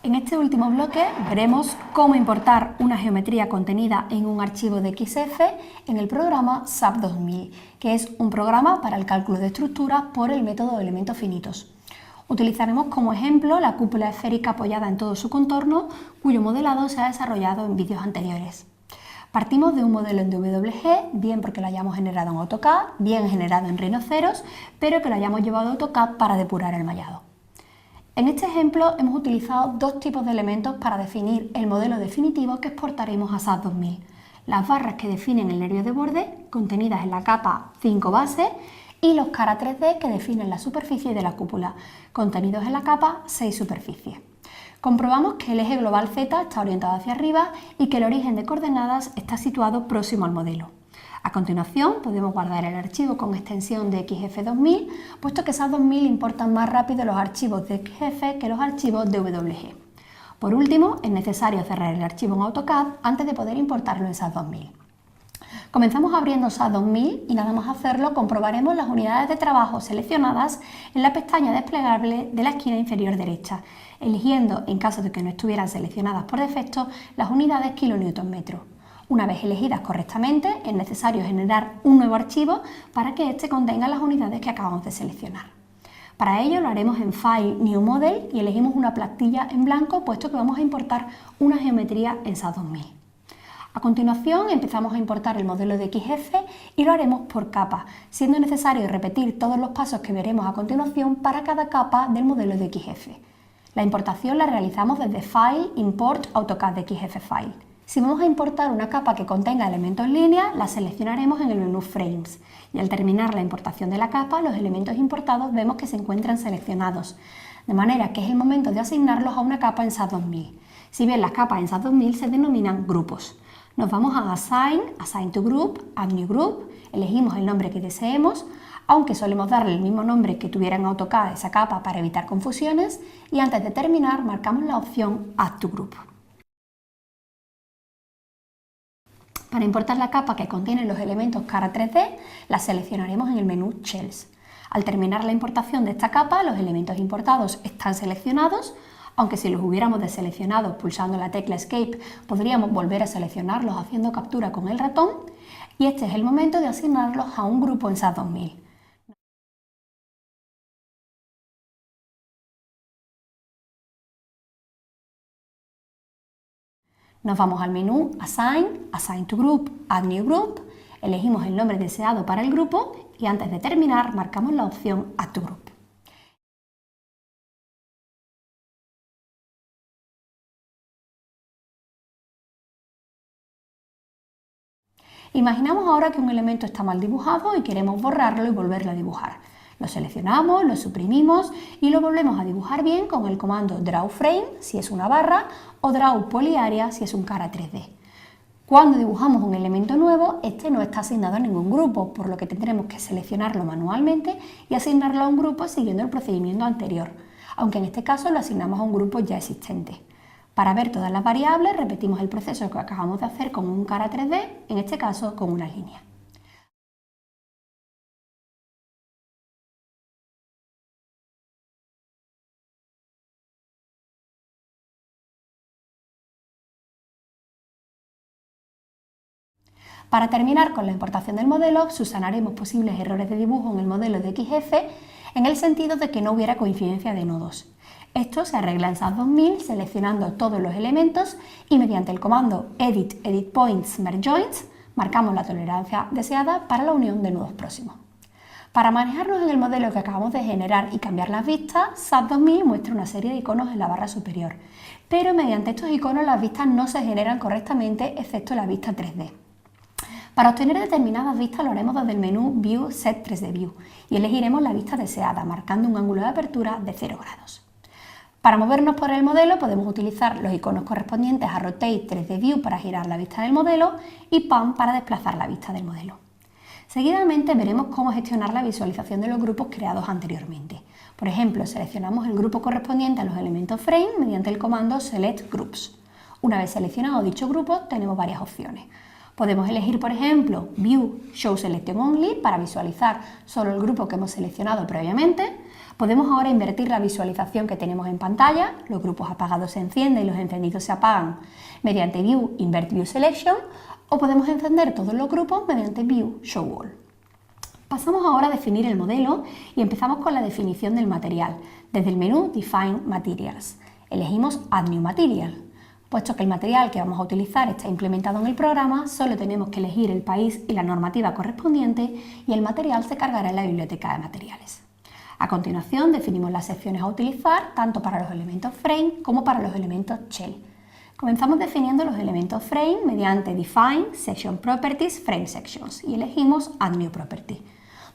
En este último bloque veremos cómo importar una geometría contenida en un archivo de XF en el programa SAP 2000, que es un programa para el cálculo de estructuras por el método de elementos finitos. Utilizaremos como ejemplo la cúpula esférica apoyada en todo su contorno, cuyo modelado se ha desarrollado en vídeos anteriores. Partimos de un modelo en DWG, bien porque lo hayamos generado en AutoCAD, bien generado en Rhinoceros, pero que lo hayamos llevado a AutoCAD para depurar el mallado. En este ejemplo hemos utilizado dos tipos de elementos para definir el modelo definitivo que exportaremos a SAP 2000. Las barras que definen el nervio de borde, contenidas en la capa 5 base, y los cara 3D que definen la superficie de la cúpula, contenidos en la capa 6 superficie. Comprobamos que el eje global Z está orientado hacia arriba y que el origen de coordenadas está situado próximo al modelo. A continuación podemos guardar el archivo con extensión de XF2000, puesto que SAP 2000 importa más rápido los archivos de XF que los archivos de WG. Por último, es necesario cerrar el archivo en AutoCAD antes de poder importarlo en SAP 2000. Comenzamos abriendo SAP 2000 y nada más hacerlo comprobaremos las unidades de trabajo seleccionadas en la pestaña desplegable de la esquina inferior derecha, eligiendo, en caso de que no estuvieran seleccionadas por defecto, las unidades kN/m. Una vez elegidas correctamente, es necesario generar un nuevo archivo para que éste contenga las unidades que acabamos de seleccionar. Para ello lo haremos en File, New Model y elegimos una plantilla en blanco, puesto que vamos a importar una geometría en SAP 2000. A continuación empezamos a importar el modelo de XF y lo haremos por capa, siendo necesario repetir todos los pasos que veremos a continuación para cada capa del modelo de XF. La importación la realizamos desde File, Import, AutoCAD de XF File. Si vamos a importar una capa que contenga elementos en línea, la seleccionaremos en el menú Frames y al terminar la importación de la capa, los elementos importados vemos que se encuentran seleccionados, de manera que es el momento de asignarlos a una capa en SAP 2000. Si bien las capas en SAP 2000 se denominan grupos. Nos vamos a Assign to Group, Add New Group, elegimos el nombre que deseemos, aunque solemos darle el mismo nombre que tuviera en AutoCAD a esa capa para evitar confusiones, y antes de terminar marcamos la opción Add to Group. Para importar la capa que contiene los elementos cara 3D, la seleccionaremos en el menú Shells. Al terminar la importación de esta capa, los elementos importados están seleccionados, aunque si los hubiéramos deseleccionado pulsando la tecla Escape, podríamos volver a seleccionarlos haciendo captura con el ratón, y este es el momento de asignarlos a un grupo en SAP 2000. Nos vamos al menú Assign to Group, Add New Group, elegimos el nombre deseado para el grupo y antes de terminar marcamos la opción Add to Group. Imaginamos ahora que un elemento está mal dibujado y queremos borrarlo y volverlo a dibujar. Lo seleccionamos, lo suprimimos y lo volvemos a dibujar bien con el comando Draw Frame si es una barra o Draw Polyarea si es un cara 3D. Cuando dibujamos un elemento nuevo, este no está asignado a ningún grupo, por lo que tendremos que seleccionarlo manualmente y asignarlo a un grupo siguiendo el procedimiento anterior, aunque en este caso lo asignamos a un grupo ya existente. Para ver todas las variables, repetimos el proceso que acabamos de hacer con un cara 3D, en este caso con una línea. Para terminar con la importación del modelo, subsanaremos posibles errores de dibujo en el modelo de XF en el sentido de que no hubiera coincidencia de nodos. Esto se arregla en SAP 2000 seleccionando todos los elementos y mediante el comando Edit Points Merge Joints marcamos la tolerancia deseada para la unión de nodos próximos. Para manejarnos en el modelo que acabamos de generar y cambiar las vistas, SAP 2000 muestra una serie de iconos en la barra superior, pero mediante estos iconos las vistas no se generan correctamente excepto la vista 3D. Para obtener determinadas vistas lo haremos desde el menú View Set 3D View y elegiremos la vista deseada, marcando un ángulo de apertura de 0 grados. Para movernos por el modelo podemos utilizar los iconos correspondientes a Rotate 3D View para girar la vista del modelo y Pan para desplazar la vista del modelo. Seguidamente veremos cómo gestionar la visualización de los grupos creados anteriormente. Por ejemplo, seleccionamos el grupo correspondiente a los elementos Frame mediante el comando Select Groups. Una vez seleccionado dicho grupo tenemos varias opciones. Podemos elegir, por ejemplo, View Show Selection Only para visualizar solo el grupo que hemos seleccionado previamente. Podemos ahora invertir la visualización que tenemos en pantalla, los grupos apagados se encienden y los encendidos se apagan mediante View Invert View Selection, o podemos encender todos los grupos mediante View Show All. Pasamos ahora a definir el modelo y empezamos con la definición del material. Desde el menú Define Materials, elegimos Add New Material. Puesto que el material que vamos a utilizar está implementado en el programa, solo tenemos que elegir el país y la normativa correspondiente y el material se cargará en la biblioteca de materiales. A continuación definimos las secciones a utilizar tanto para los elementos frame como para los elementos shell. Comenzamos definiendo los elementos frame mediante Define Section Properties Frame Sections y elegimos Add New Property.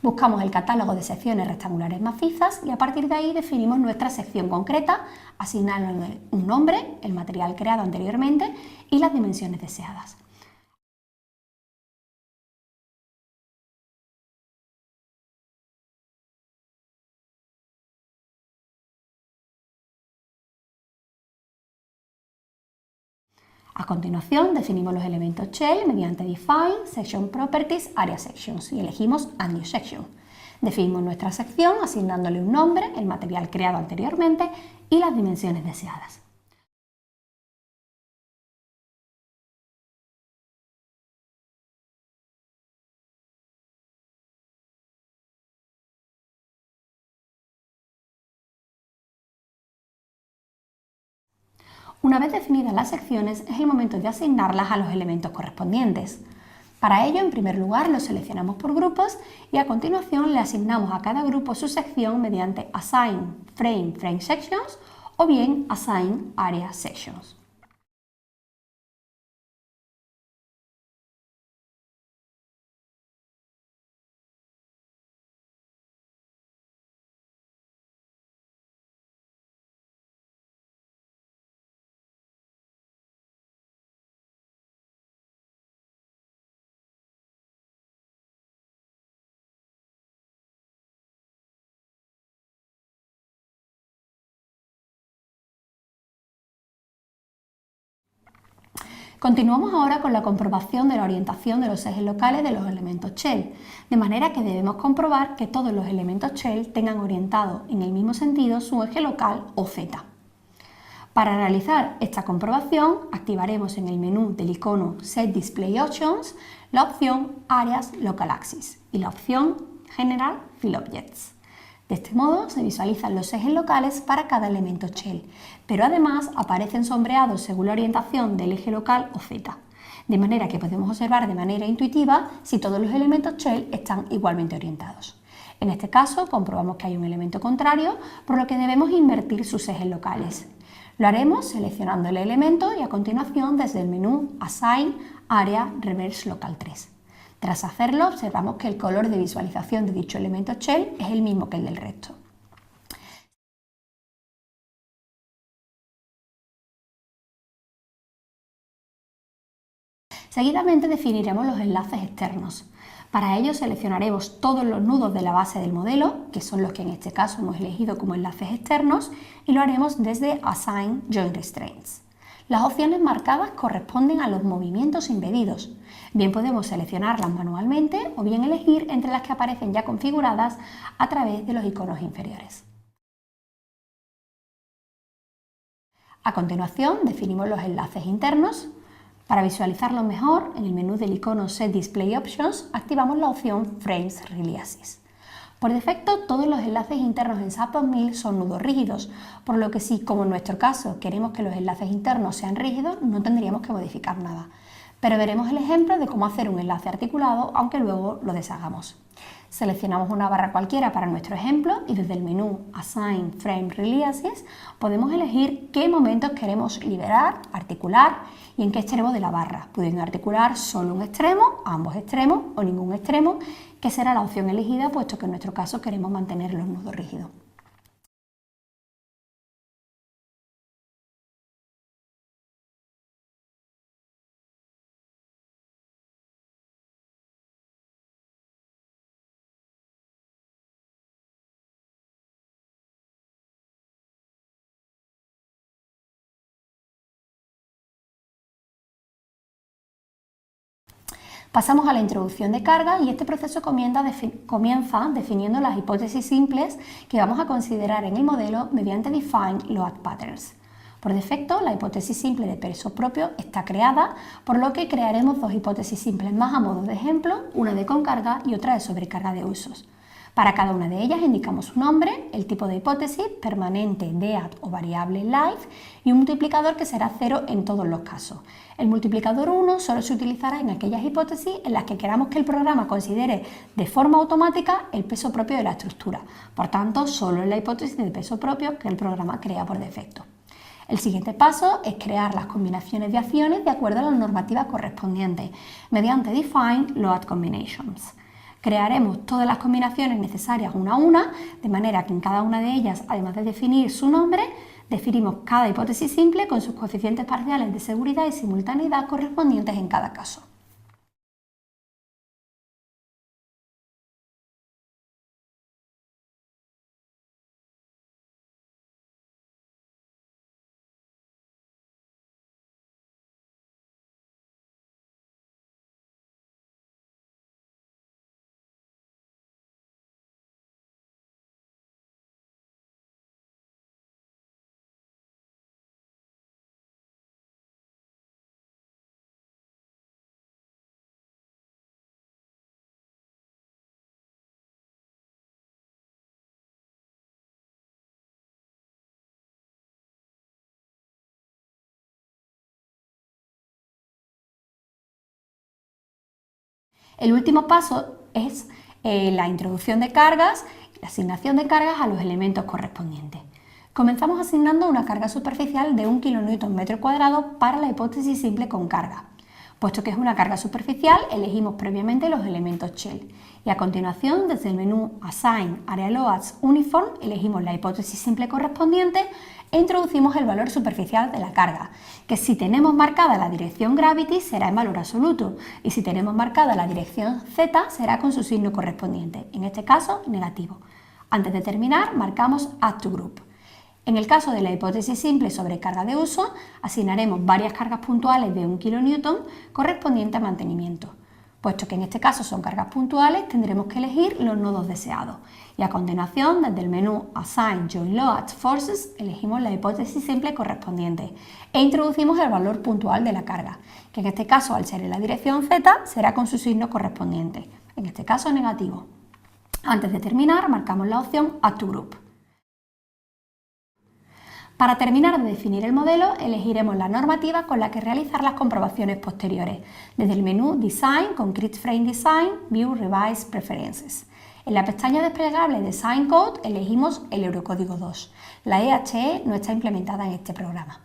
Buscamos el catálogo de secciones rectangulares macizas y a partir de ahí definimos nuestra sección concreta, asignando un nombre, el material creado anteriormente y las dimensiones deseadas. A continuación definimos los elementos shell mediante Define Section Properties Area Sections y elegimos Add New Section. Definimos nuestra sección asignándole un nombre, el material creado anteriormente y las dimensiones deseadas. Una vez definidas las secciones, es el momento de asignarlas a los elementos correspondientes. Para ello, en primer lugar, los seleccionamos por grupos y a continuación le asignamos a cada grupo su sección mediante Assign Frame Sections o bien Assign Area Sections. Continuamos ahora con la comprobación de la orientación de los ejes locales de los elementos shell, de manera que debemos comprobar que todos los elementos shell tengan orientado en el mismo sentido su eje local o Z. Para realizar esta comprobación, activaremos en el menú del icono Set Display Options la opción Areas Local Axis y la opción General Fill Objects. De este modo se visualizan los ejes locales para cada elemento shell, pero además aparecen sombreados según la orientación del eje local o Z, de manera que podemos observar de manera intuitiva si todos los elementos shell están igualmente orientados. En este caso comprobamos que hay un elemento contrario, por lo que debemos invertir sus ejes locales. Lo haremos seleccionando el elemento y a continuación desde el menú Assign Area Reverse Local 3. Tras hacerlo, observamos que el color de visualización de dicho elemento shell es el mismo que el del resto. Seguidamente definiremos los enlaces externos. Para ello seleccionaremos todos los nudos de la base del modelo, que son los que en este caso hemos elegido como enlaces externos, y lo haremos desde Assign Join Restraints. Las opciones marcadas corresponden a los movimientos impedidos. Bien podemos seleccionarlas manualmente o bien elegir entre las que aparecen ya configuradas a través de los iconos inferiores. A continuación definimos los enlaces internos. Para visualizarlo mejor, en el menú del icono Set Display Options activamos la opción Frames Releases. Por defecto, todos los enlaces internos en SAP 2000 son nudos rígidos, por lo que si, como en nuestro caso, queremos que los enlaces internos sean rígidos, no tendríamos que modificar nada. Pero veremos el ejemplo de cómo hacer un enlace articulado, aunque luego lo deshagamos. Seleccionamos una barra cualquiera para nuestro ejemplo y desde el menú Assign Frame Releases podemos elegir qué momentos queremos liberar, articular y en qué extremo de la barra, pudiendo articular solo un extremo, ambos extremos o ningún extremo, que será la opción elegida puesto que en nuestro caso queremos mantener los nudos rígidos. Pasamos a la introducción de carga y este proceso comienza definiendo las hipótesis simples que vamos a considerar en el modelo mediante Define Load Patterns. Por defecto, la hipótesis simple de peso propio está creada, por lo que crearemos dos hipótesis simples más a modo de ejemplo, una de concarga y otra de sobrecarga de usos. Para cada una de ellas indicamos su nombre, el tipo de hipótesis, permanente, dead o variable life y un multiplicador que será 0 en todos los casos. El multiplicador 1 solo se utilizará en aquellas hipótesis en las que queramos que el programa considere de forma automática el peso propio de la estructura. Por tanto, solo en la hipótesis de peso propio que el programa crea por defecto. El siguiente paso es crear las combinaciones de acciones de acuerdo a la normativa correspondiente mediante Define Load Combinations. Crearemos todas las combinaciones necesarias una a una, de manera que en cada una de ellas, además de definir su nombre, definimos cada hipótesis simple con sus coeficientes parciales de seguridad y simultaneidad correspondientes en cada caso. El último paso es la introducción de cargas, la asignación de cargas a los elementos correspondientes. Comenzamos asignando una carga superficial de 1 kN/m² para la hipótesis simple con carga. Puesto que es una carga superficial, elegimos previamente los elementos shell y a continuación, desde el menú Assign Area Loads Uniform, elegimos la hipótesis simple correspondiente e introducimos el valor superficial de la carga, que si tenemos marcada la dirección Gravity será en valor absoluto y si tenemos marcada la dirección Z será con su signo correspondiente, en este caso negativo. Antes de terminar, marcamos Add to Group. En el caso de la hipótesis simple sobre carga de uso, asignaremos varias cargas puntuales de 1 kN correspondiente a mantenimiento. Puesto que en este caso son cargas puntuales, tendremos que elegir los nodos deseados. Y a continuación, desde el menú Assign Join Loads Forces, elegimos la hipótesis simple correspondiente e introducimos el valor puntual de la carga, que en este caso, al ser en la dirección Z, será con su signo correspondiente, en este caso negativo. Antes de terminar, marcamos la opción Add to Group. Para terminar de definir el modelo, elegiremos la normativa con la que realizar las comprobaciones posteriores, desde el menú Design con Create Frame Design, View Revise Preferences. En la pestaña desplegable Design Code elegimos el Eurocódigo 2. La EHE no está implementada en este programa.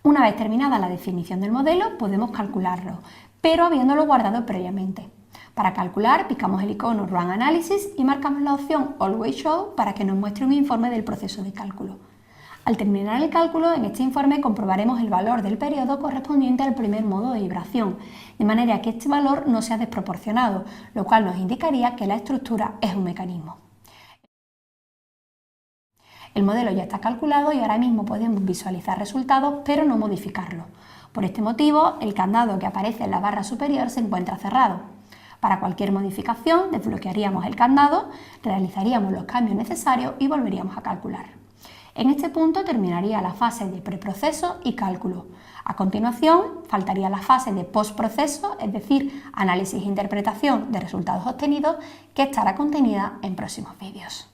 Una vez terminada la definición del modelo, podemos calcularlo, pero habiéndolo guardado previamente. Para calcular, picamos el icono Run Analysis y marcamos la opción Always Show para que nos muestre un informe del proceso de cálculo. Al terminar el cálculo, en este informe comprobaremos el valor del periodo correspondiente al primer modo de vibración, de manera que este valor no sea desproporcionado, lo cual nos indicaría que la estructura es un mecanismo. El modelo ya está calculado y ahora mismo podemos visualizar resultados, pero no modificarlos. Por este motivo, el candado que aparece en la barra superior se encuentra cerrado. Para cualquier modificación, desbloquearíamos el candado, realizaríamos los cambios necesarios y volveríamos a calcular. En este punto terminaría la fase de preproceso y cálculo. A continuación, faltaría la fase de postproceso, es decir, análisis e interpretación de resultados obtenidos, que estará contenida en próximos vídeos.